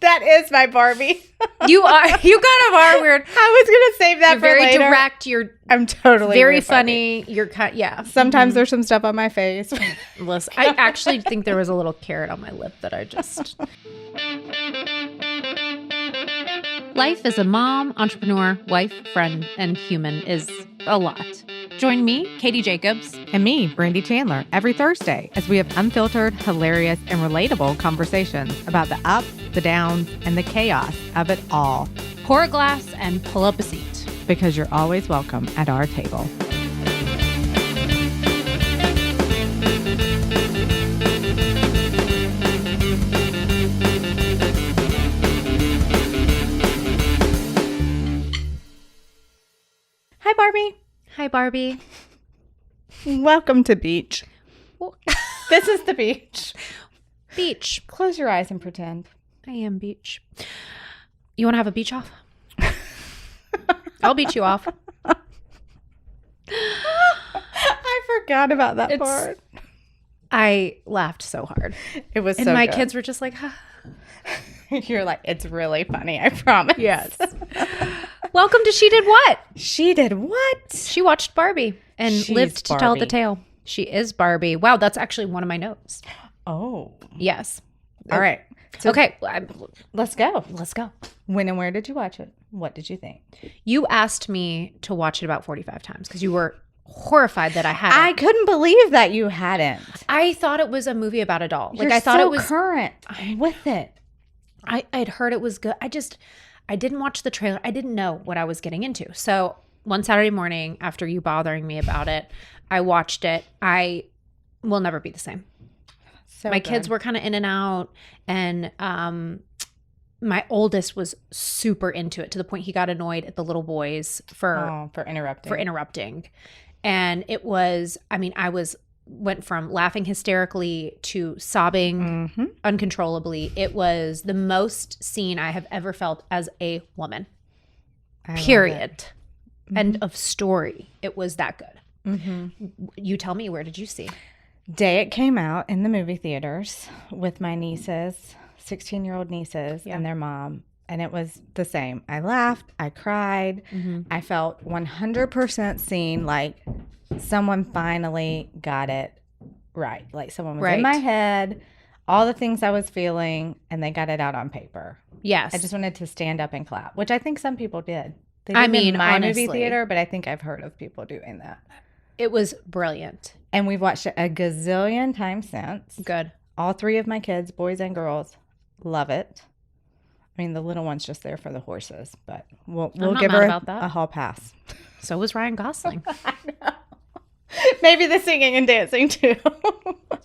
That is my Barbie. You kind of are weird. I was going to save that You're for very later. direct. I'm totally very weird funny. You're yeah. Sometimes there's some stuff on my face. Listen, I actually think there was a little carrot on my lip that I just... Life as a mom, entrepreneur, wife, friend, and human is a lot. Join me, Katie Jacobs. And me, Brandy Chandler, every Thursday as we have unfiltered, hilarious, and relatable conversations about the ups, the downs, and the chaos of it all. Pour a glass and pull up a seat. Because you're always welcome at our table. Hi, Barbie. Hi, Barbie. Welcome to beach. This is the beach. Beach. Close your eyes and pretend. I am beach. You want to have a beach off? I'll beat you off. I forgot about that part. I laughed so hard. It was and so my good. kids were just like, huh. You're like, it's really funny, I promise. Yes. Welcome to She Did What? She did what? She watched Barbie and She's lived to tell the Barbie. tale. She is Barbie. Wow, that's actually one of my notes. Oh. Yes. All right. So Okay, let's go. let's go. When and where did you watch it? What did you think? You asked me to watch it about 45 times because you were horrified that I hadn't. I couldn't believe that you hadn't. I thought it was a movie about a doll. You're I thought so it was current with it. I'd heard it was good. I didn't watch the trailer. I didn't know what I was getting into. So one Saturday morning after you bothering me about it, I watched it. I will never be the same. So My good. kids were kind of in and out, and my oldest was super into it to the point he got annoyed at the little boys for interrupting. And it was, I went from laughing hysterically to sobbing uncontrollably. It was the most seen I have ever felt as a woman. Period. End of story. It was that good. You tell me, where did you see? Day it came out in the movie theaters with my nieces, 16-year-old nieces and their mom. And it was the same. I laughed. I cried. I felt 100% seen, like someone finally got it right. Like someone was in my head, all the things I was feeling, and they got it out on paper. Yes. I just wanted to stand up and clap, which I think some people did. They didn't in my honestly, movie theater, but I think I've heard of people doing that. It was brilliant. And we've watched it a gazillion times since. Good. All three of my kids, boys and girls, love it. I mean, the little one's just there for the horses, but we'll give her a hall pass. So was Ryan Gosling. I know. Maybe the singing and dancing too.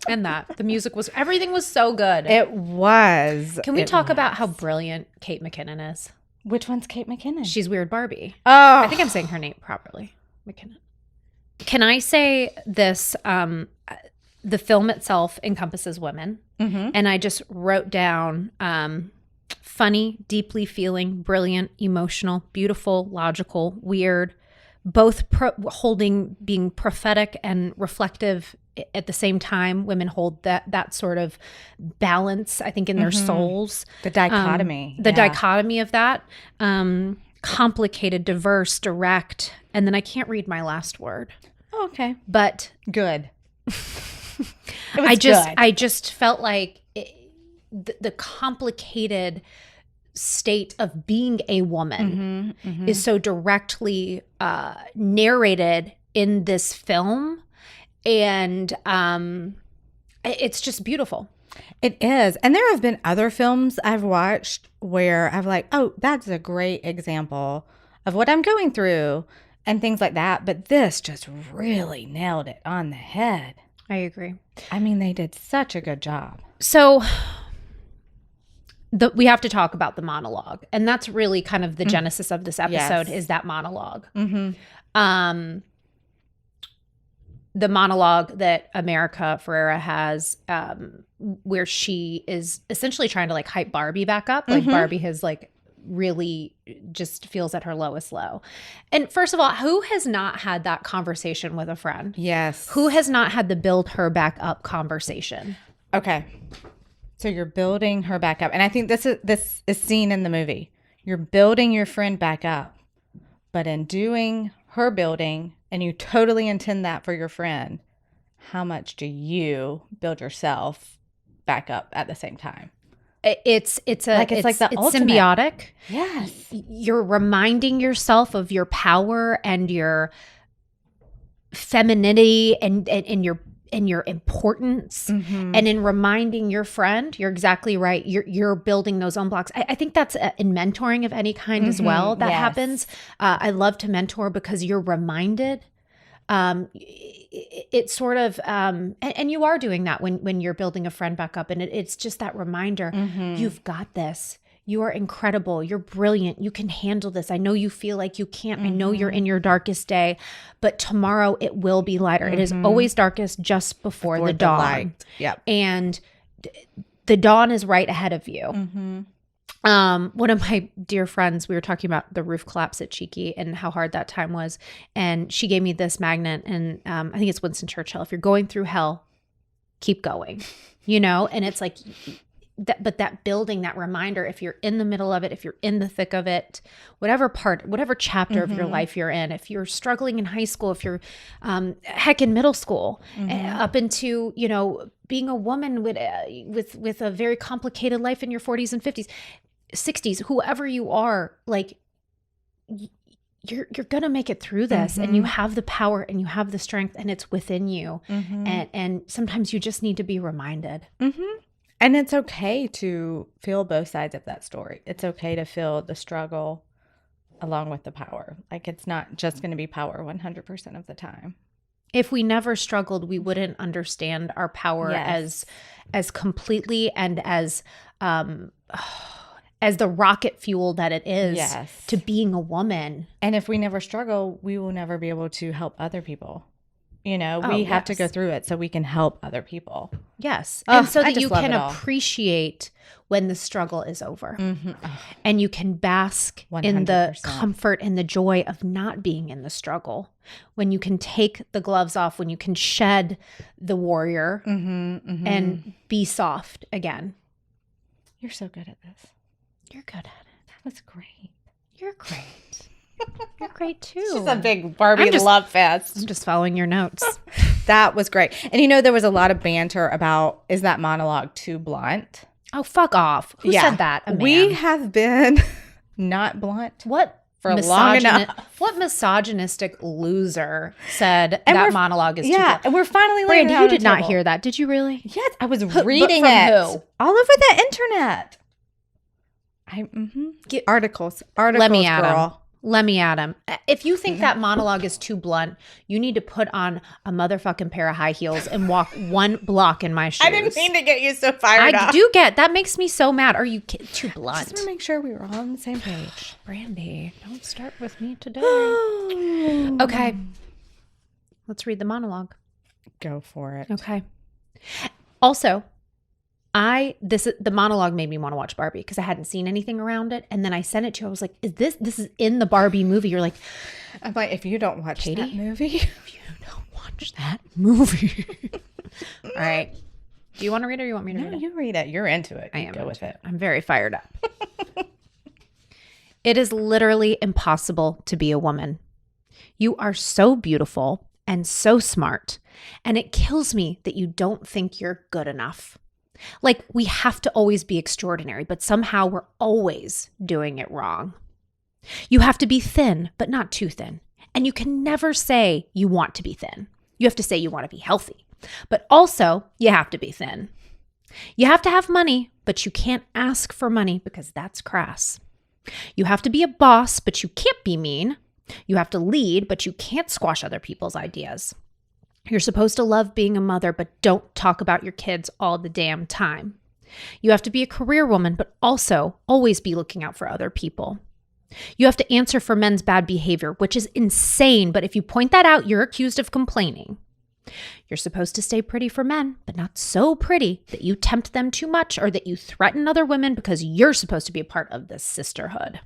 And the music was, everything was so good. It was. Can we talk about how brilliant Kate McKinnon is? Which one's Kate McKinnon? She's Weird Barbie. Oh. I think I'm saying her name properly. McKinnon. Can I say this? The film itself encompasses women. And I just wrote down funny, deeply feeling, brilliant, emotional, beautiful, logical, weird, both being prophetic and reflective at the same time. Women hold that sort of balance, I think, in their souls. The dichotomy. The dichotomy of that. Complicated, diverse, direct, and then I can't read my last word. Oh, okay. But good. I just felt like the complicated state of being a woman is so directly narrated in this film, and it's just beautiful. It is. And there have been other films I've watched where I've like, oh, that's a great example of what I'm going through and things like that. But this just really nailed it on the head. I agree. I mean, they did such a good job. So we have to talk about the monologue. And that's really kind of the genesis of this episode is that monologue. The monologue that America Ferrera has, where she is essentially trying to like hype Barbie back up. Like Barbie has like really just feels at her lowest low. And first of all, who has not had that conversation with a friend? Yes. Who has not had the build her back up conversation? Okay. So you're building her back up. And I think this is seen in the movie. You're building your friend back up. But in doing her building, and you totally intend that for your friend, how much do you build yourself back up at the same time? It's like the ultimate. Symbiotic. Yes. You're reminding yourself of your power and your femininity and your importance. And in reminding your friend, you're exactly right. You're building those own blocks. I think that's in mentoring of any kind as well that happens. I love to mentor because you're reminded. It's sort of, and you are doing that when you're building a friend back up, and it's just that reminder, you've got this. You are incredible. You're brilliant. You can handle this. I know you feel like you can't. I know you're in your darkest day, but tomorrow it will be lighter. It is always darkest just before the dawn. Light. Yep. And the dawn is right ahead of you. One of my dear friends, we were talking about the roof collapse at Cheeky and how hard that time was. And she gave me this magnet, and I think it's Winston Churchill. If you're going through hell, keep going, and it's like, but that building, that reminder, if you're in the middle of it, if you're in the thick of it, whatever chapter of your life you're in, if you're struggling in high school, if you're heck in middle school, up into, being a woman with a very complicated life in your 40s and 50s, 60s, whoever you are, like you're going to make it through this, and you have the power and you have the strength, and it's within you. And sometimes you just need to be reminded. And it's okay to feel both sides of that story. It's okay to feel the struggle along with the power. Like, it's not just going to be power 100% of the time. If we never struggled, we wouldn't understand our power as completely and as the rocket fuel that it is to being a woman. And if we never struggle, we will never be able to help other people. We have to go through it so we can help other people. Yes. And so that you can appreciate when the struggle is over. And you can bask 100%. In the comfort and the joy of not being in the struggle. When you can take the gloves off, when you can shed the warrior and be soft again. You're so good at this. You're good at it. That was great. You're great. You're great too. She's a big Barbie love fest. I'm just following your notes. That was great. And there was a lot of banter about, is that monologue too blunt? Oh, fuck off. Who said that? A man. We have been not blunt. What? For long enough. What misogynistic loser said that monologue is too blunt? And we're finally learning. Brandy, you did not hear that. Did you really? Yes, I was reading it. Who? All over the internet. Articles. Let me at girl. Him. Let me at him. If you think that monologue is too blunt, you need to put on a motherfucking pair of high heels and walk one block in my shoes. I didn't mean to get you so fired up. I do get that. Makes me so mad. Are you too blunt? Just want to make sure we were all on the same page. Brandy, don't start with me today. Okay. Let's read the monologue. Go for it. Okay. Also, the monologue made me want to watch Barbie because I hadn't seen anything around it. And then I sent it to you. I was like, this is in the Barbie movie. You're like, I'm like, if you don't watch Katie, that movie. If you don't watch that movie. All right. Do you want to read it or you want me to read it? No, you read it. You're into it. I am. Go with it. I'm very fired up. It is literally impossible to be a woman. You are so beautiful and so smart. And it kills me that you don't think you're good enough. Like, we have to always be extraordinary, but somehow we're always doing it wrong. You have to be thin, but not too thin. And you can never say you want to be thin. You have to say you want to be healthy. But also, you have to be thin. You have to have money, but you can't ask for money because that's crass. You have to be a boss, but you can't be mean. You have to lead, but you can't squash other people's ideas. You're supposed to love being a mother, but don't talk about your kids all the damn time. You have to be a career woman, but also always be looking out for other people. You have to answer for men's bad behavior, which is insane, but if you point that out, you're accused of complaining. You're supposed to stay pretty for men, but not so pretty that you tempt them too much or that you threaten other women because you're supposed to be a part of this sisterhood.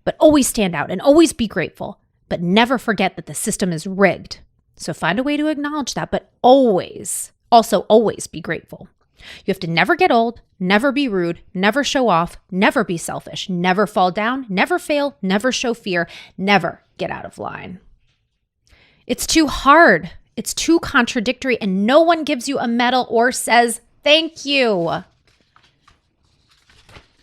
But always stand out and always be grateful, but never forget that the system is rigged. So find a way to acknowledge that, but always be grateful. You have to never get old, never be rude, never show off, never be selfish, never fall down, never fail, never show fear, never get out of line. It's too hard. It's too contradictory, and no one gives you a medal or says thank you.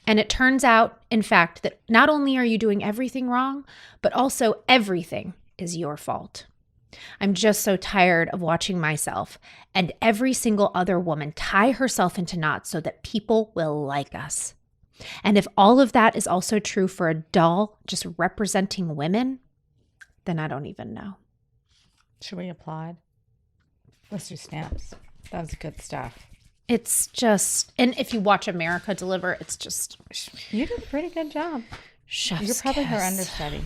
And it turns out, in fact, that not only are you doing everything wrong, but also everything is your fault. I'm just so tired of watching myself and every single other woman tie herself into knots so that people will like us. And if all of that is also true for a doll just representing women, then I don't even know. Should we applaud? Let's do snaps. That was good stuff. It's just, and if you watch America Deliver, it's just. You did a pretty good job. Chef's You're probably kiss. her understudy.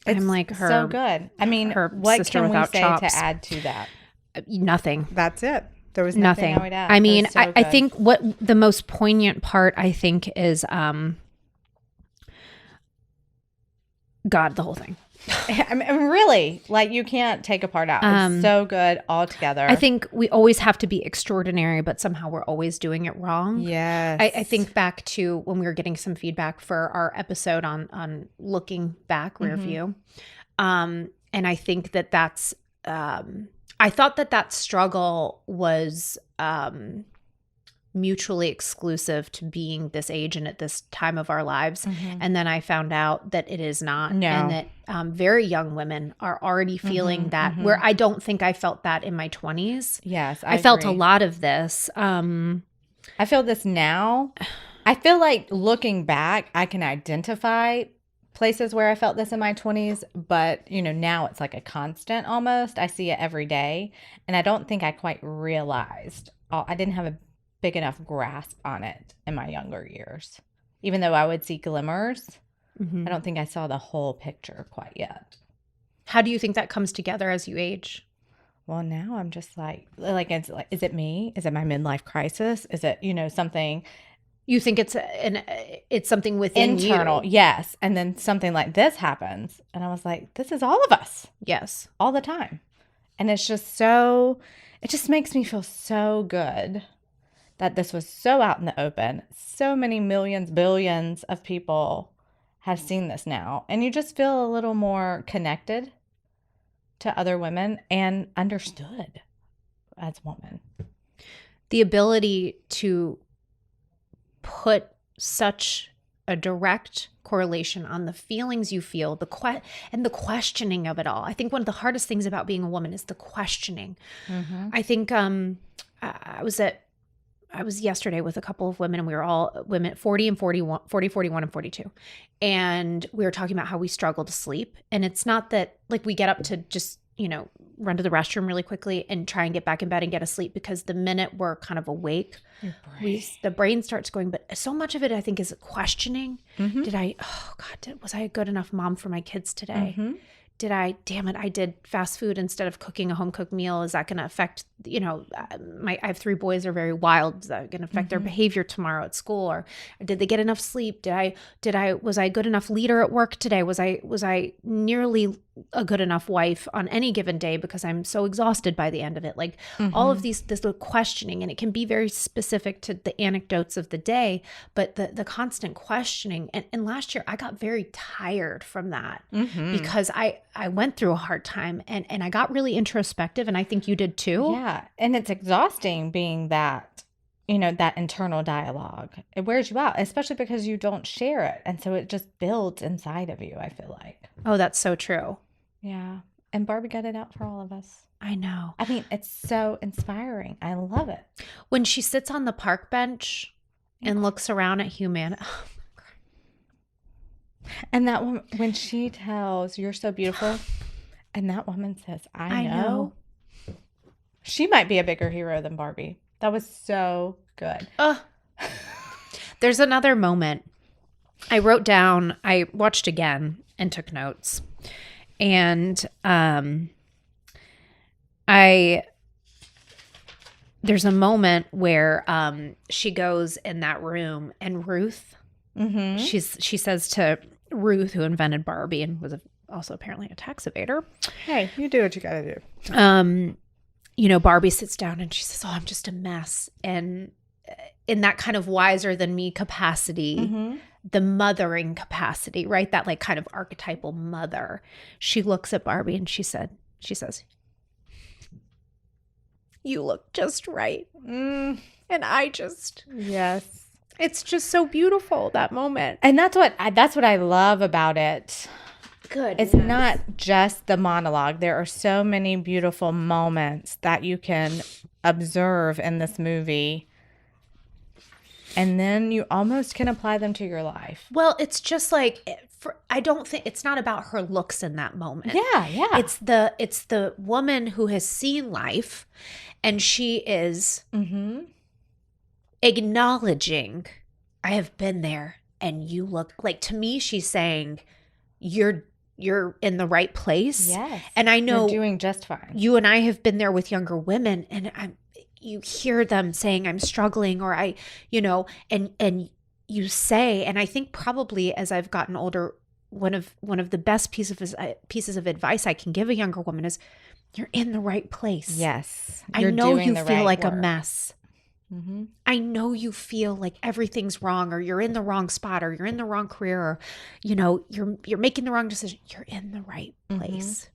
I'm like her. So good. I mean, her what sister can we without say chops. to add to that? Nothing. That's it. There was nothing I would add. I mean, so I think what the most poignant part, I think, is God, the whole thing. I mean, really, like, you can't take a part out. It's so good all together. I think we always have to be extraordinary, but somehow we're always doing it wrong. Yes. I think back to when we were getting some feedback for our episode on looking back, rear view. And I think that's, I thought that struggle was mutually exclusive to being this age and at this time of our lives. And then I found out that it is not. No. And that very young women are already feeling that, where I don't think I felt that in my 20s. Yes, I felt a agree. lot of this. I feel this now. I feel like looking back, I can identify places where I felt this in my 20s, but now it's like a constant almost. I see it every day, and I don't think I quite realized. I didn't have a big enough grasp on it in my younger years. Even though I would see glimmers, I don't think I saw the whole picture quite yet. How do you think that comes together as you age? Well, now I'm just is it me? Is it my midlife crisis? Is it, something You think it's something within internal? you? Yes. And then something like this happens. And I was like, this is all of us. Yes. All the time. And it just makes me feel so good that this was so out in the open. So many millions, billions of people have seen this now. And you just feel a little more connected to other women and understood as women. The ability to put such a direct correlation on the feelings you feel, and the questioning of it all. I think one of the hardest things about being a woman is the questioning. I think I was yesterday with a couple of women, and we were all women 40 and 41, 40, 41 and 42. And we were talking about how we struggle to sleep. And it's not that like we get up to just, run to the restroom really quickly and try and get back in bed and get asleep, because the minute we're kind of awake, the brain starts going. But so much of it, I think, is questioning. Was I a good enough mom for my kids today? I did fast food instead of cooking a home cooked meal. Is that going to affect, I have 3 boys, are very wild. Is that going to affect their behavior tomorrow at school? Or did they get enough sleep? Was I a good enough leader at work today? Was I nearly a good enough wife on any given day, because I'm so exhausted by the end of it? Like all of this little questioning, and it can be very specific to the anecdotes of the day, but the constant questioning. And last year I got very tired from that because I went through a hard time, and I got really introspective, and I think you did too. Yeah. And it's exhausting being that, that internal dialogue. It wears you out, especially because you don't share it. And so it just builds inside of you, I feel like. Oh, that's so true. Yeah. And Barbie got it out for all of us. I know. I mean, it's so inspiring. I love it. When she sits on the park bench and looks around at humanity. And that woman, when she tells, "You're so beautiful," and that woman says, I know. She might be a bigger hero than Barbie. That was so good. There's another moment. I watched again and took notes. And there's a moment where she goes in that room, and Ruth, she says to Ruth, who invented Barbie and was also apparently a tax evader. Hey, you do what you gotta do. Barbie sits down and she says, "Oh, I'm just a mess." And in that kind of wiser than me capacity, the mothering capacity, right? That like kind of archetypal mother. She looks at Barbie and she says, "You look just right." And I just, yes. It's just so beautiful, that moment. And that's what I love about it. Good. It's not just the monologue. There are so many beautiful moments that you can observe in this movie. And then you almost can apply them to your life. Well, it's just like, I don't think it's not about her looks in that moment. Yeah. It's the woman who has seen life, and she is acknowledging, "I have been there, and you look like," to me, she's saying, you're in the right place. Yes. And I know you're doing just fine. You and I have been there with younger women, and you hear them saying, "I'm struggling," or and you say, and I think probably as I've gotten older, one of the best pieces of advice I can give a younger woman is, you're in the right place. Yes. I know you feel like a mess. I know you feel like everything's wrong, or you're in the wrong spot, or you're in the wrong career, or you're making the wrong decision. You're in the right place.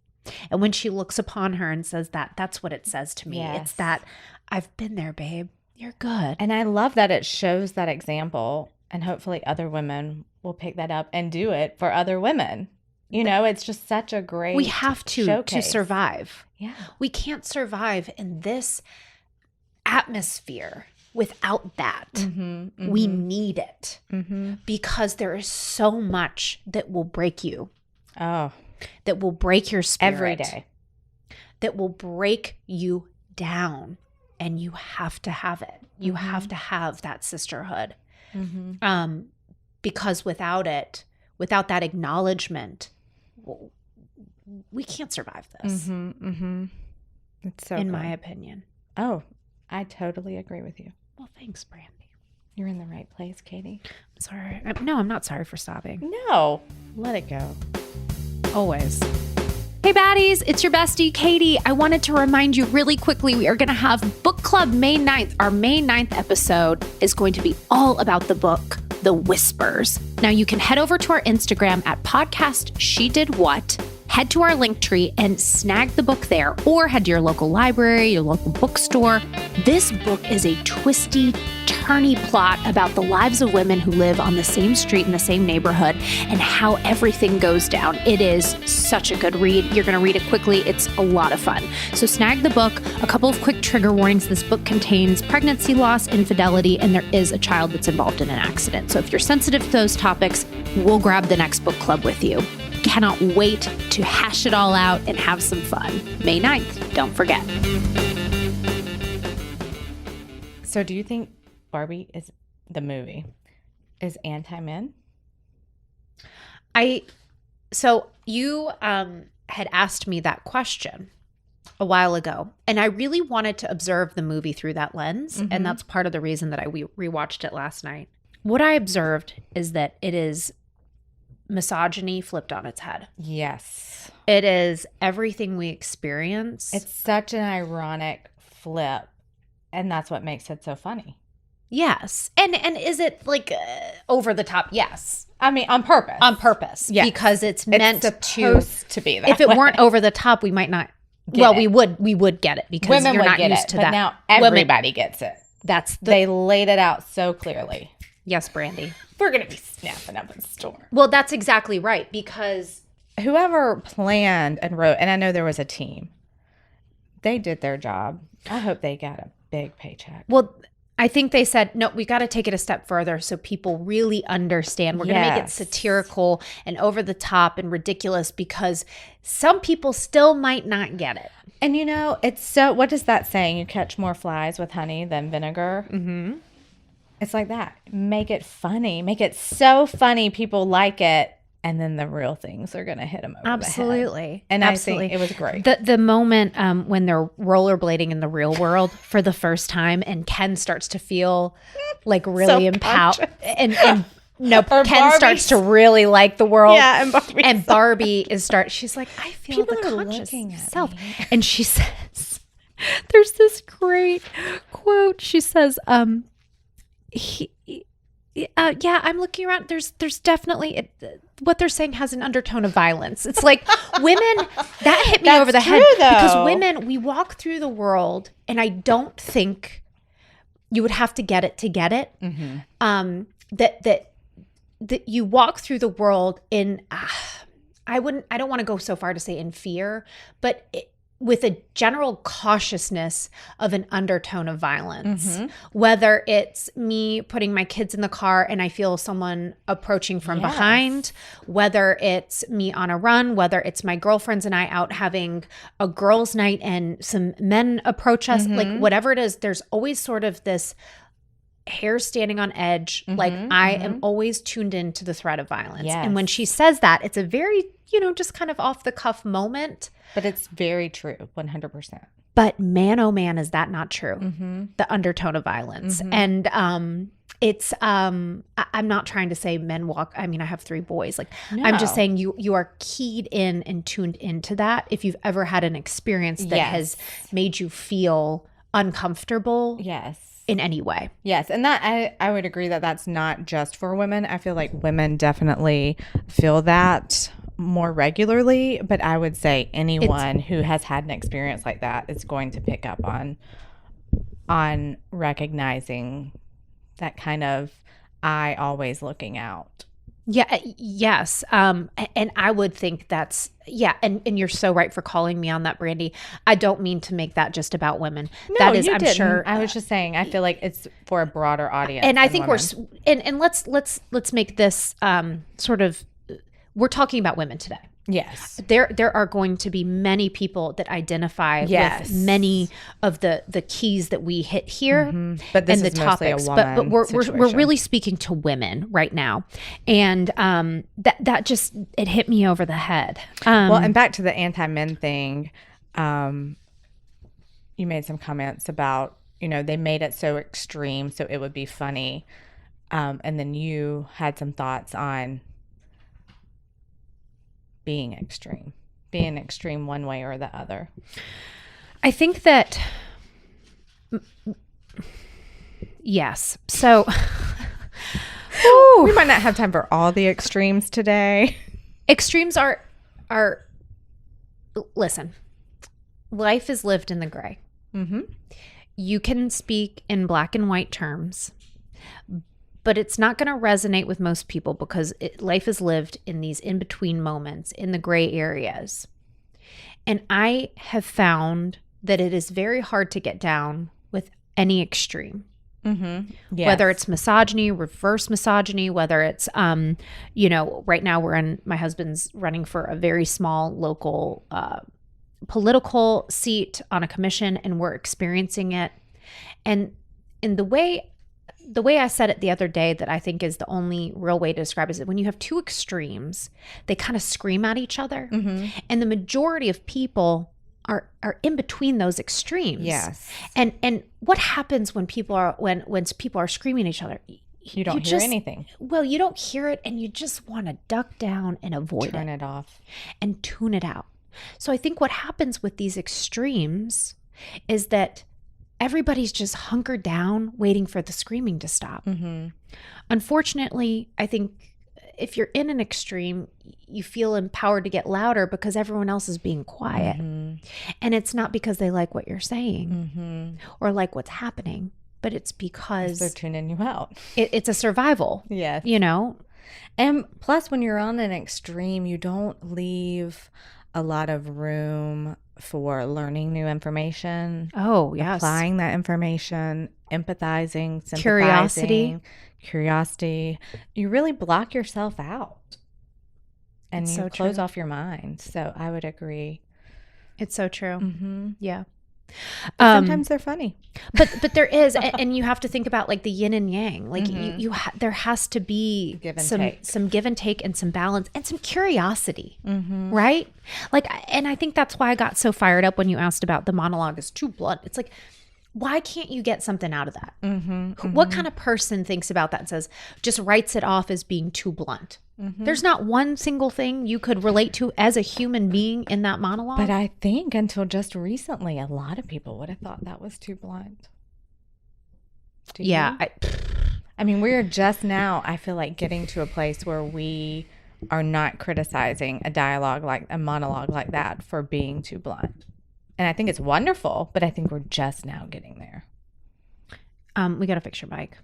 And when she looks upon her and says that, that's what it says to me. Yes. It's that, "I've been there, babe. You're good." And I love that it shows that example, and hopefully other women will pick that up and do it for other women. It's just such a great We have to showcase. survive. Yeah. We can't survive in this atmosphere without that. We need it because there is so much that will break you. Oh, that will break your spirit. Every day. That will break you down. And you have to have it. You have to have that sisterhood. Because without it, without that acknowledgement, we can't survive this. It's so in good. my opinion. Oh, I totally agree with you. Well, thanks, Brandy. You're in the right place, Katie. I'm sorry. No, I'm not sorry for sobbing. No, let it go. Always. Hey baddies, it's your bestie, Katie. I wanted to remind you really quickly, we are going to have book club May 9th. Our May 9th episode is going to be all about the book, The Whispers. Now you can head over to our Instagram at podcast She Did What, head to our link tree and snag the book there, or head to your local library, your local bookstore. This book is a twisty, turny plot about the lives of women who live on the same street in the same neighborhood and how everything goes down. It is such a good read. You're going to read it quickly. It's a lot of fun. So snag the book. A couple of quick trigger warnings. This book contains pregnancy loss, infidelity, and there is a child that's involved in an accident. So if you're sensitive to those topics, we'll grab the next book club with you. Cannot wait to hash it all out and have some fun. May 9th, don't forget. So do you think Barbie is the movie is anti-men? So you had asked me that question a while ago, and I really wanted to observe the movie through that lens, and that's part of the reason that I rewatched it last night. What I observed is that it is misogyny flipped on its head. Yes. It is everything we experience. It's such an ironic flip, and that's what makes it so funny. Yes. And is it like over the top? Yes. I mean, on purpose. On purpose. Yes. Because it's meant to be that If it way. weren't over the top, we might not we would get it because women you're would not get used it, to but that. now everybody gets it. They laid it out so clearly. Yes, Brandy. We're going to be snapping up in the store. Well, that's exactly right, because whoever planned and wrote, and I know there was a team, they did their job. I hope they got a big paycheck. Well, I think they said, no, we got to take it a step further so people really understand. We're going to make it satirical and over the top and ridiculous because some people still might not get it. And it's so, what is that saying? You catch more flies with honey than vinegar. It's like that. Make it funny. Make it so funny people like it. And then the real things are going to hit them over the head. And I think it was great. The moment when they're rollerblading in the real world for the first time and Ken starts to feel like really empowered. And Ken starts to really like the world. Yeah, and Barbie she's like, I feel People the are conscious looking at self. me. And she says, There's this great quote. She says, yeah, I'm looking around. There's definitely what they're saying has an undertone of violence. It's like women, that hit me over the head because women, we walk through the world, and I don't think you would have to get it to get it. Mm-hmm. That you walk through the world in, I don't want to go so far to say in fear, but with a general cautiousness of an undertone of violence, whether it's me putting my kids in the car and I feel someone approaching from behind, whether it's me on a run, whether it's my girlfriends and I out having a girls' night and some men approach us, like whatever it is, there's always sort of this hair standing on edge. Like I am always tuned into the threat of violence. Yes. And when she says that, it's a very, just kind of off the cuff moment. But it's very true, 100%. But man, oh man, is that not true? The undertone of violence. And it's, I'm not trying to say men walk. I mean, I have 3 boys. Like, no. I'm just saying you are keyed in and tuned into that. If you've ever had an experience that has made you feel uncomfortable. Yes. In any way. Yes. And that I would agree that that's not just for women. I feel like women definitely feel that more regularly, but I would say anyone who has had an experience like that is going to pick up on recognizing that kind of eye always looking out. Yeah. Yes. And I would think that's, and you're so right for calling me on that, Brandy. I don't mean to make that just about women. No, that is, you I'm didn't. sure. I was just saying, I feel like it's for a broader audience. And I think women. and let's make this sort of, we're talking about women today. Yes. There are going to be many people that identify with many of the keys that we hit here, but this and is the mostly topics. a woman But we're situation. really speaking to women right now, and that just it hit me over the head. Well, and back to the anti-men thing, you made some comments about they made it so extreme so it would be funny, and then you had some thoughts on being extreme one way or the other. I think that yes. So we might not have time for all the extremes today. Extremes are listen. Life is lived in the gray. You can speak in black and white terms, but it's not going to resonate with most people because life is lived in these in-between moments, in the gray areas. And I have found that it is very hard to get down with any extreme. Yes. Whether it's misogyny, reverse misogyny, whether it's, right now my husband's running for a very small local political seat on a commission, and we're experiencing it. And in the way I said it the other day that I think is the only real way to describe it is that when you have 2 extremes, they kind of scream at each other. And the majority of people are in between those extremes. Yes. And what happens when people are when people are screaming at each other? You don't hear anything. Well, you don't hear it, and you just want to duck down and avoid Turn it off. And tune it out. So I think what happens with these extremes is that everybody's just hunkered down waiting for the screaming to stop. Unfortunately, I think if you're in an extreme, you feel empowered to get louder because everyone else is being quiet. And it's not because they like what you're saying or like what's happening, but it's because they're tuning you out. It's a survival. Yes. And plus, when you're on an extreme, you don't leave a lot of room for learning new information. Oh, yes. Applying that information, empathizing, sympathizing, curiosity. You really block yourself out. And you close off your mind. So I would agree. It's so true. Yeah. Sometimes they're funny. But there is, and you have to think about like the yin and yang. Like there has to be some give and take and some balance and some curiosity, right? Like, and I think that's why I got so fired up when you asked about the monologue is too blunt. It's like, why can't you get something out of that? What kind of person thinks about that and says, just writes it off as being too blunt? There's not one single thing you could relate to as a human being in that monologue. But I think until just recently, a lot of people would have thought that was too blunt. Yeah. I mean, we're just now, I feel like, getting to a place where we are not criticizing a monologue like that for being too blunt. And I think it's wonderful, but I think we're just now getting there. We got to fix your mic.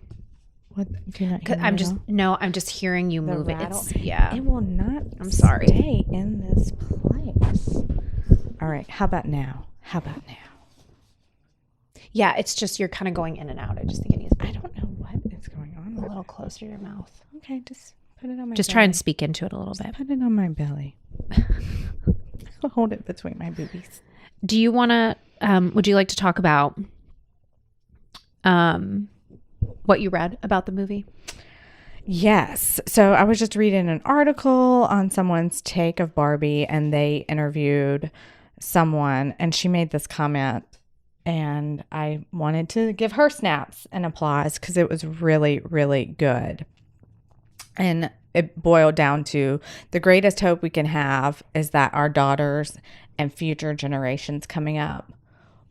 What? Do you not hear I'm just hearing you move it. It will not. I'm sorry. Stay in this place. All right. How about now? Yeah, it's just you're kind of going in and out. I just think it needs. I don't know what is going on. A little closer to your mouth. Okay, just put it on my. Just belly. try and speak into it a little bit. Put it on my belly. I'll hold it between my boobies. Do you want to? Would you like to talk about what you read about the movie? Yes. So I was just reading an article on someone's take of Barbie, and they interviewed someone, and she made this comment, and I wanted to give her snaps and applause because it was really, really good. And it boiled down to the greatest hope we can have is that our daughters and future generations coming up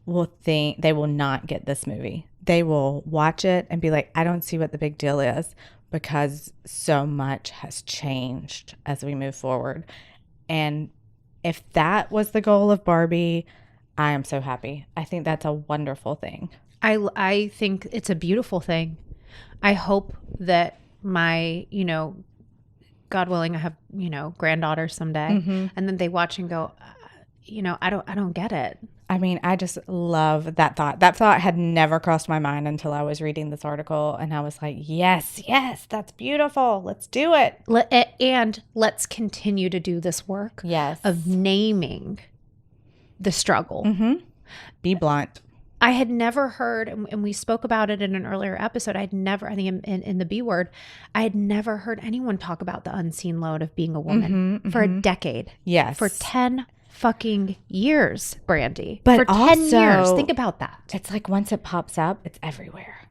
will think they will not get this movie. They will watch it and be like, I don't see what the big deal is, because so much has changed as we move forward. And if that was the goal of Barbie, I am so happy. I think that's a wonderful thing. I think it's a beautiful thing. I hope that my, God willing, I have, granddaughters someday, and then they watch and go, I don't get it. I mean, I just love that thought. That thought had never crossed my mind until I was reading this article, and I was like, yes, that's beautiful. Let's do it. And let's continue to do this work of naming the struggle. Be blunt. I had never heard, and we spoke about it in an earlier episode, I think in the B word, I had never heard anyone talk about the unseen load of being a woman for a decade. Yes. For 10 fucking years, Brandy. But for 10 years. Think about that. It's like once it pops up, it's everywhere.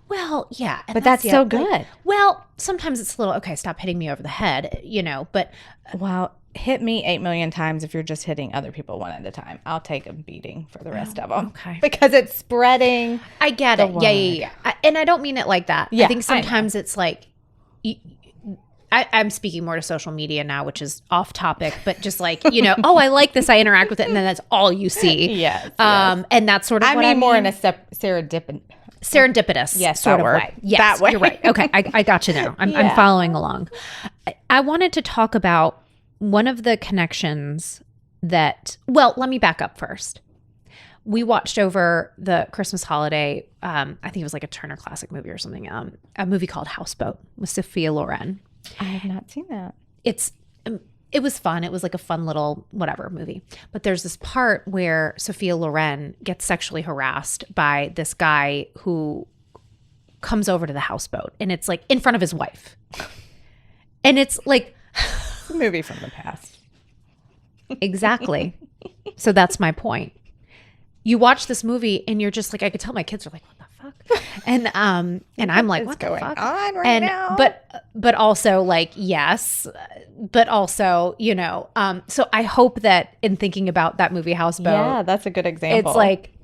Well, yeah. But that's so good. Well, sometimes it's a little, okay, stop hitting me over the head, but. Well, hit me 8 million times if you're just hitting other people one at a time. I'll take a beating for the rest of them. Okay. Because it's spreading. I get it. Yeah. And I don't mean it like that. Yeah, I think sometimes it's like, I'm speaking more to social media now, which is off topic, but just like, oh, I like this, I interact with it, and then that's all you see. Yes. And that's sort of what I mean. more in a serendipitous sort of way. Yes, that way. You're right. Okay, I got you now. I'm following along. I wanted to talk about one of the connections that, let me back up first. We watched over the Christmas holiday, I think it was like a Turner Classic movie or something, a movie called Houseboat with Sophia Loren. I have not seen that. It was fun. It was like a fun little whatever movie. But there's this part where Sophia Loren gets sexually harassed by this guy who comes over to the houseboat, and it's like in front of his wife. And it's like it's a movie from the past. Exactly. So that's my point. You watch this movie and you're just like, I could tell my kids are like, what the fuck? And I'm like, what's going on right now? But also like, yes, but also, so I hope that in thinking about that movie Houseboat. Yeah, that's a good example. It's like,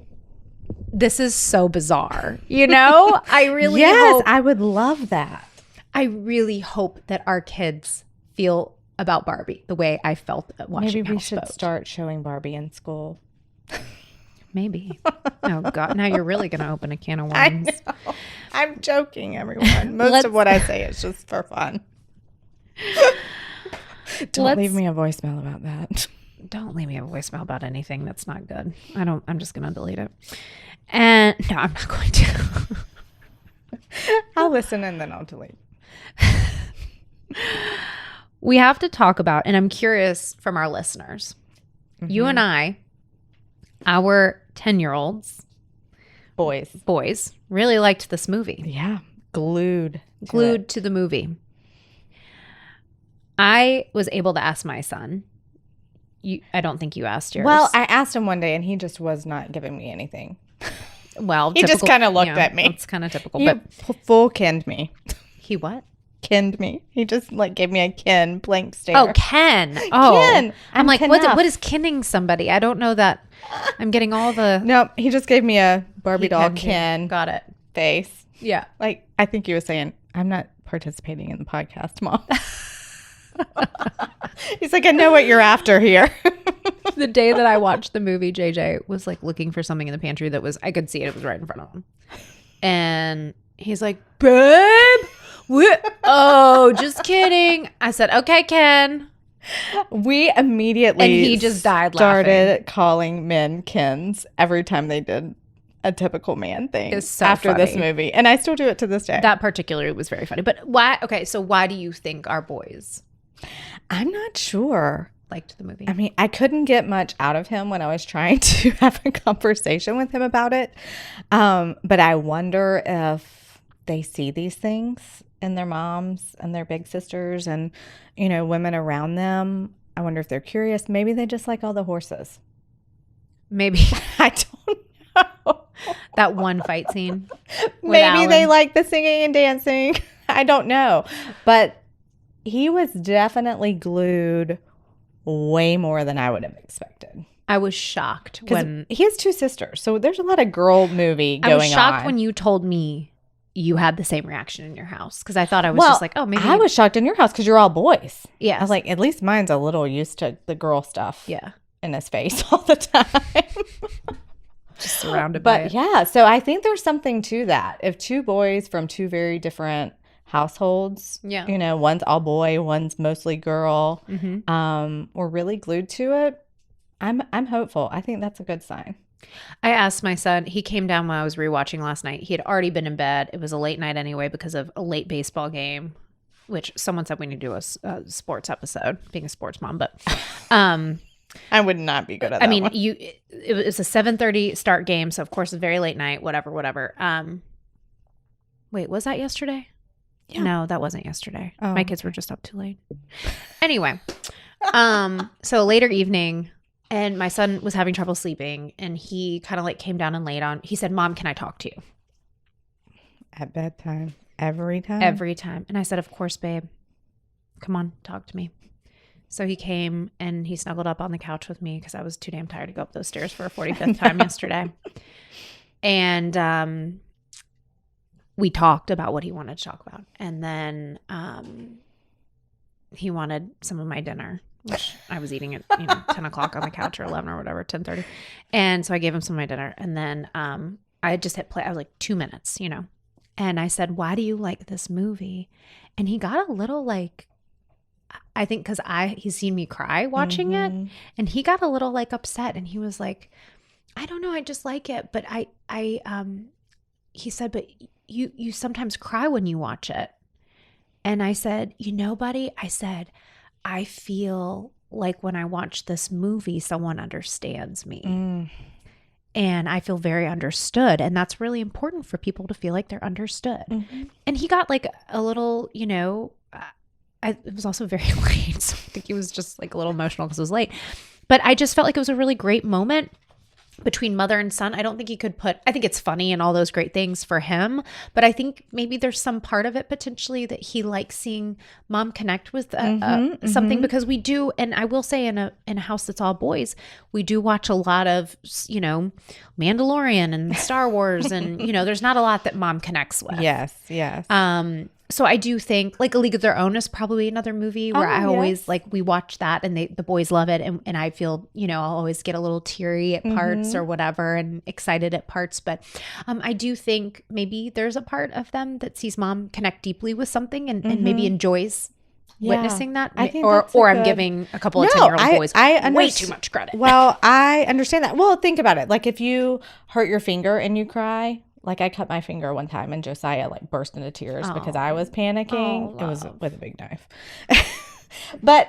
this is so bizarre, I really hope. I would love that. I really hope that our kids feel about Barbie the way I felt watching Maybe we Houseboat. should start showing Barbie in school. Maybe. Oh, God. Now you're really going to open a can of worms. I know. I'm joking, everyone. Most of what I say is just for fun. Don't leave me a voicemail about that. Don't leave me a voicemail about anything that's not good. I'm just going to delete it. And no, I'm not going to. I'll listen and then I'll delete. We have to talk about, and I'm curious from our listeners, you and I, our 10-year-olds, boys, really liked this movie. Yeah, glued to the movie. I was able to ask my son. I don't think you asked yours. Well, I asked him one day, and he just was not giving me anything. Well, he just kind of looked at me. It's kind of typical. He But full kenned me. he what? Kenned me. He just like gave me a ken blank stare. Oh, ken. Oh, Ken. I'm like, Kenneth. what is kenning somebody? I don't know that. I'm getting all the. No, he just gave me a Barbie doll kenned you. Ken Got it. face. Yeah. Like, I think he was saying, I'm not participating in the podcast, Mom. He's like, I know what you're after here. The day that I watched the movie, JJ was like looking for something in the pantry that was, I could see it. It was right in front of him. And he's like, babe, what? Oh, just kidding. I said, okay, Ken. We immediately And he just died started laughing. calling men Kens every time they did a typical man thing It's so after this funny. movie. And I still do it to this day. That particularly was very funny. But why? Okay, so why do you think our boys I'm not sure. liked the movie? I mean, I couldn't get much out of him when I was trying to have a conversation with him about it. But I wonder if they see these things in their moms and their big sisters and, you know, women around them. I wonder if they're curious. Maybe they just like all the horses. Maybe I don't know. that one fight scene. with Maybe they Alan. like the singing and dancing. I don't know. But he was definitely glued way more than I would have expected. I was shocked when He has two sisters, so there's a lot of girl movie going I was shocked on. when you told me you had the same reaction in your house because I thought I was Well, just like, oh, maybe I was shocked in your house because you're all boys. yeah. I was like, at least mine's a little used to the girl stuff yeah, in his face all the time. just surrounded by But it. yeah, so I think there's something to that. If two boys from two very different households, Yeah. you know, one's all boy, one's mostly girl, Mm-hmm. were really glued to it, I'm hopeful. I think that's a good sign. I asked my son, he came down when I was rewatching last night. He had already been in bed. It was a late night anyway because of a late baseball game, which someone said we need to do a sports episode, being a sports mom. But I would not be good at that. I mean, one. it was a 7:30 start game. So, of course, it's very late night, whatever. Wait, was that yesterday? Yeah. No, that wasn't yesterday. Oh, My kids were just up too late. Anyway, so later evening, and my son was having trouble sleeping, and he kind of like came down and laid on. He said, "Mom, can I talk to you?" At bedtime, every time. Every time. And I said, "Of course, babe. Come on, talk to me." So he came and he snuggled up on the couch with me because I was too damn tired to go up those stairs for a 45th time yesterday. And we talked about what he wanted to talk about. And then he wanted some of my dinner, which I was eating at 10 o'clock on the couch, or 11 or whatever, 10:30. And so I gave him some of my dinner. And then I just hit play. I was like, 2 minutes, And I said, "Why do you like this movie?" And he got a little like, I think because he's seen me cry watching it, and he got a little like upset, and he was like, "I don't know, I just like it." But he said, "But you sometimes cry when you watch it." And I said, buddy, I said, "I feel like when I watch this movie, someone understands me. And I feel very understood. And that's really important for people to feel like they're understood." And he got like a little, it was also very late. So I think he was just like a little emotional because it was late. But I just felt like it was a really great moment between mother and son. I don't think he could I think it's funny and all those great things for him. But I think maybe there's some part of it potentially that he likes seeing mom connect with something, because we do. And I will say in a house that's all boys, we do watch a lot of, Mandalorian and Star Wars. And, there's not a lot that mom connects with. Yes. So I do think like A League of Their Own is probably another movie where I always like, we watch that and the boys love it. And I feel, I'll always get a little teary at parts or whatever and excited at parts. But I do think maybe there's a part of them that sees mom connect deeply with something and maybe enjoys witnessing that. I think or I'm giving a couple of 10-year-old boys way too much credit. Well, I understand that. Well, think about it. Like if you hurt your finger and you cry, like I cut my finger one time and Josiah like burst into tears because I was panicking. It was with a big knife. But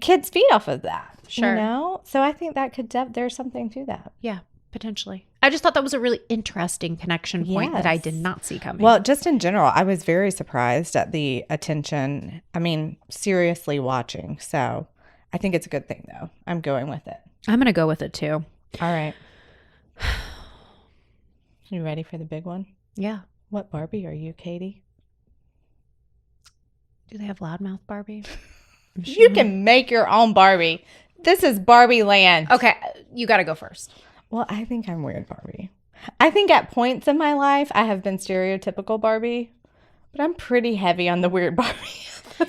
kids feed off of that. Sure. So I think that could there's something to that. Yeah, potentially. I just thought that was a really interesting connection point that I did not see coming. Well, just in general, I was very surprised at the attention. I mean, seriously watching. So I think it's a good thing though. I'm going with it. I'm going to go with it too. All right. You ready for the big one? Yeah. What Barbie are you, Katie? Do they have loudmouth Barbie? You can make your own Barbie. This is Barbie land. Okay, you got to go first. Well, I think I'm weird Barbie. I think at points in my life, I have been stereotypical Barbie, but I'm pretty heavy on the weird Barbie.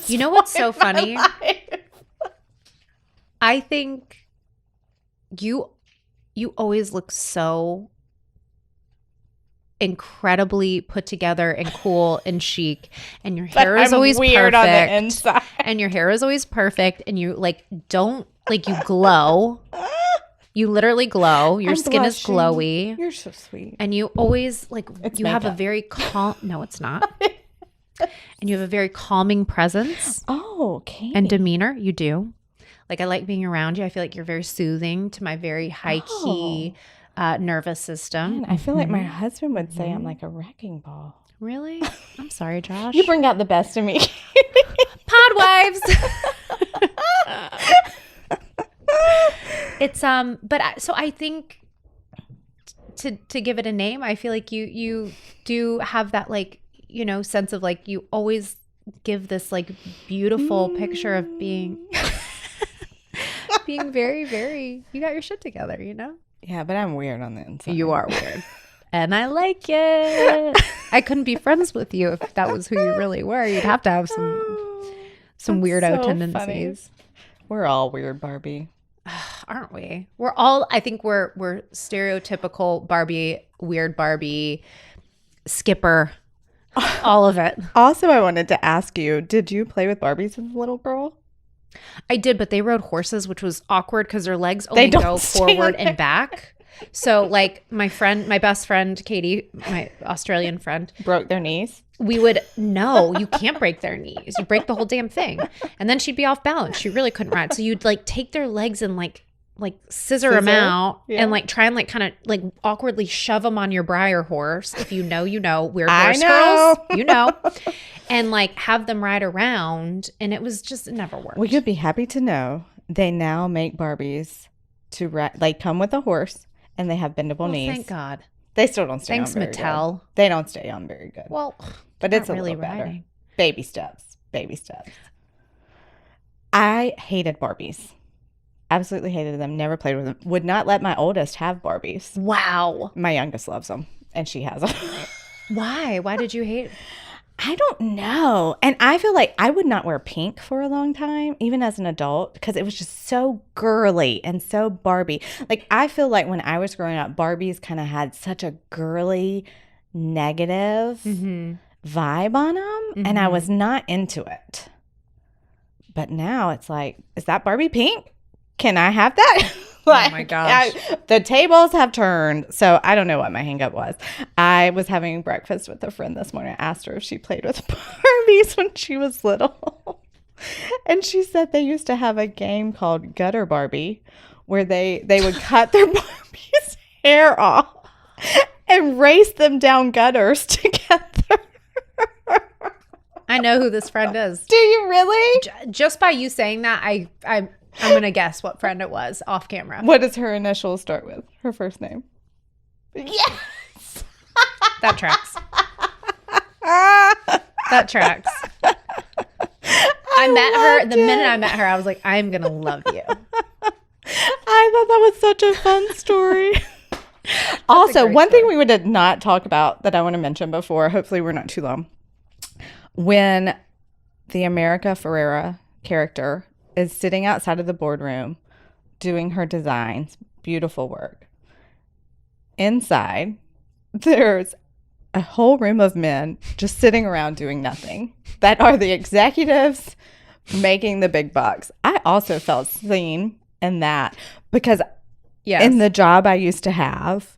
You know what's so funny? I think you always look so incredibly put together and cool and chic, and your hair is always weird perfect on the inside. And your hair is always perfect, and you you glow. You literally glow. Your skin is glowy. You're so sweet. And you always have a very no, it's not. And you have a very calming presence. Oh, okay. And demeanor. You do. Like, I like being around you. I feel like you're very soothing to my very high key nervous system. Man, I feel like my husband would say I'm like a wrecking ball. Really? I'm sorry, Josh. You bring out the best in me. Pod wives. It's but so I think to give it a name, I feel like you do have that sense of you always give this beautiful picture of being very, very, you got your shit together, Yeah, but I'm weird on the inside. You are weird. And I like it. I couldn't be friends with you if that was who you really were. You'd have to have some weirdo tendencies. Funny. We're all weird, Barbie. Aren't we? I think we're stereotypical Barbie, weird Barbie, Skipper, all of it. Also, I wanted to ask you, did you play with Barbies as a little girl? I did, but they rode horses, which was awkward because their legs only go forward and back. So my best friend, Katie, my Australian friend. Broke their knees? No, you can't break their knees. You break the whole damn thing. And then she'd be off balance. She really couldn't ride. So you'd take their legs and scissor them out and try and kind of awkwardly shove them on your Breyer horse. If you know, weird horse girls, and have them ride around. And it was just, it never worked. Well, you'd be happy to know they now make Barbies to come with a horse and they have bendable knees. Thank God. They still don't stay Thanks, on very Mattel. good. They don't stay on very good. Well, but it's a really little better. riding. Baby steps. I hated Barbies. Absolutely hated them. Never played with them. Would not let my oldest have Barbies. Wow. My youngest loves them, and she has them. Why? Why did you hate? I don't know. And I feel like I would not wear pink for a long time, even as an adult, because it was just so girly and so Barbie. I feel like when I was growing up, Barbies kind of had such a girly, negative vibe on them, and I was not into it. But now it's is that Barbie pink? Can I have that? Oh my gosh. The tables have turned. So I don't know what my hang up was. I was having breakfast with a friend this morning. I asked her if she played with Barbies when she was little. And she said they used to have a game called Gutter Barbie where they would cut their Barbie's hair off and race them down gutters together. I know who this friend is. Do you really? Just by you saying that, I'm going to guess what friend it was off camera. What does her initials start with? Her first name? Yes! That tracks. That tracks. I met her. The minute I met her, I was like, I'm going to love you. I thought that was such a fun story. Also, one thing we did not talk about that I want to mention before, hopefully we're not too long. When the America Ferrera character is sitting outside of the boardroom doing her designs, beautiful work. Inside, there's a whole room of men just sitting around doing nothing that are the executives making the big bucks. I also felt seen in that because in the job I used to have,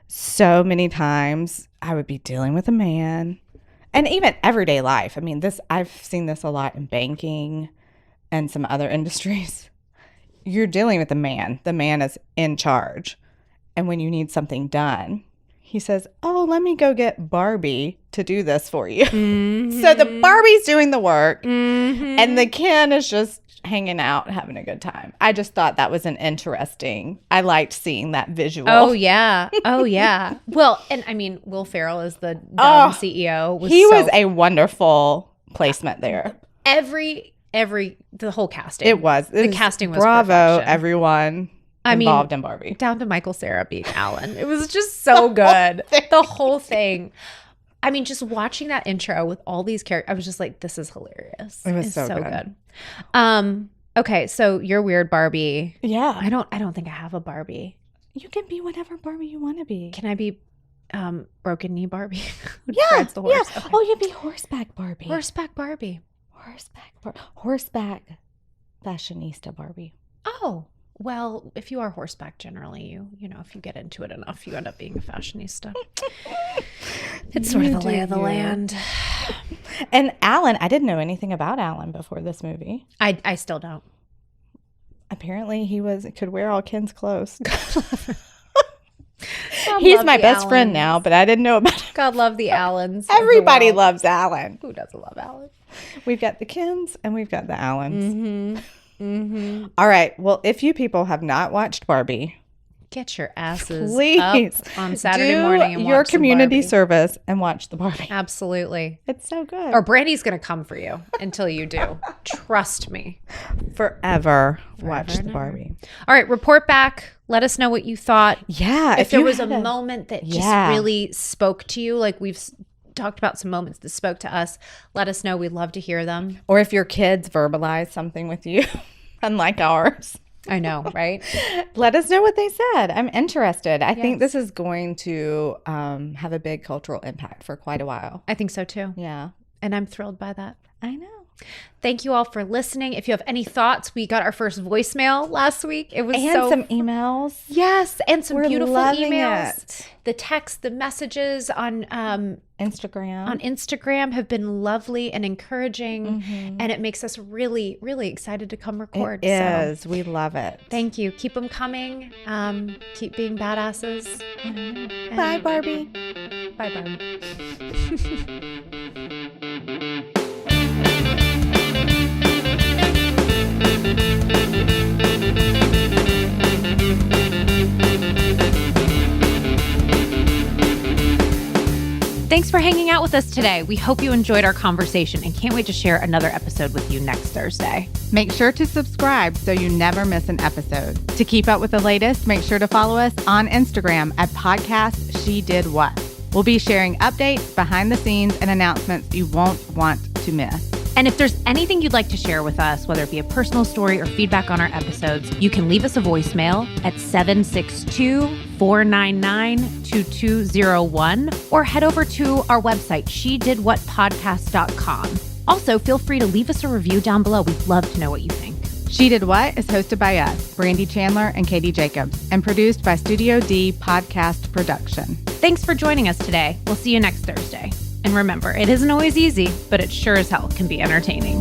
so many times I would be dealing with a man. And even everyday life. I mean, I've seen this a lot in banking and some other industries. You're dealing with a man. The man is in charge. And when you need something done, he says, oh, let me go get Barbie to do this for you. So the Barbie's doing the work and the Ken is just hanging out, having a good time. I just thought that was I liked seeing that visual. Oh, yeah. Well, and I mean, Will Ferrell is the dumb CEO. He was a wonderful placement there. The whole casting. The casting was bravo, perfection. Everyone involved in Barbie. Down to Michael Cera being Alan. It was just so good. The whole thing. I mean, just watching that intro with all these characters, I was just like, this is hilarious. It was so good. Okay, so you're weird Barbie. Yeah. I don't think I have a Barbie. You can be whatever Barbie you want to be. Can I be broken knee Barbie? Yeah. The horse. Yeah. Okay. Oh, you'd be horseback Barbie. Horseback Barbie. Horseback fashionista Barbie. Oh. Well, if you are horseback, generally, you know, if you get into it enough, you end up being a fashionista. It's sort of the lay of the land. And Alan, I didn't know anything about Alan before this movie. I still don't. Apparently, he could wear all Ken's clothes. He's my best friend now, but I didn't know about him. God love the Allens. Everybody loves Alan. Who doesn't love Alan? We've got the Kens and we've got the Allens. All right. Well, if you people have not watched Barbie, get your asses please up on Saturday morning and watch your community service and watch the Barbie. Absolutely. It's so good. Or Brandy's going to come for you until you do. Trust me. Forever watch the Barbie. All right. Report back. Let us know what you thought. Yeah. If there was a moment that just really spoke to you, like we've talked about some moments that spoke to us, let us know. We'd love to hear them. Or if your kids verbalize something with you, unlike ours. I know, right? Let us know what they said. I'm interested. I think this is going to have a big cultural impact for quite a while. I think so too. Yeah. And I'm thrilled by that. I know. Thank you all for listening. If you have any thoughts, we got our first voicemail last week. It was some emails. Yes, and some beautiful emails. It. The text, the messages on Instagram have been lovely and encouraging, and it makes us really, really excited to come record. It is. We love it. Thank you. Keep them coming. Keep being badasses. Bye, Barbie. Bye, Barbie. Thanks for hanging out with us today. We hope you enjoyed our conversation and can't wait to share another episode with you next Thursday. Make sure to subscribe so you never miss an episode. To keep up with the latest, make sure to follow us on Instagram at Podcast She Did What. We'll be sharing updates, behind the scenes, and announcements you won't want to miss. And if there's anything you'd like to share with us, whether it be a personal story or feedback on our episodes, you can leave us a voicemail at 762-499-2201 or head over to our website, shedidwhatpodcast.com. Also, feel free to leave us a review down below. We'd love to know what you think. She Did What is hosted by us, Brandy Chandler and Katie Jacobs, and produced by Studio D Podcast Production. Thanks for joining us today. We'll see you next Thursday. And remember, it isn't always easy, but it sure as hell can be entertaining.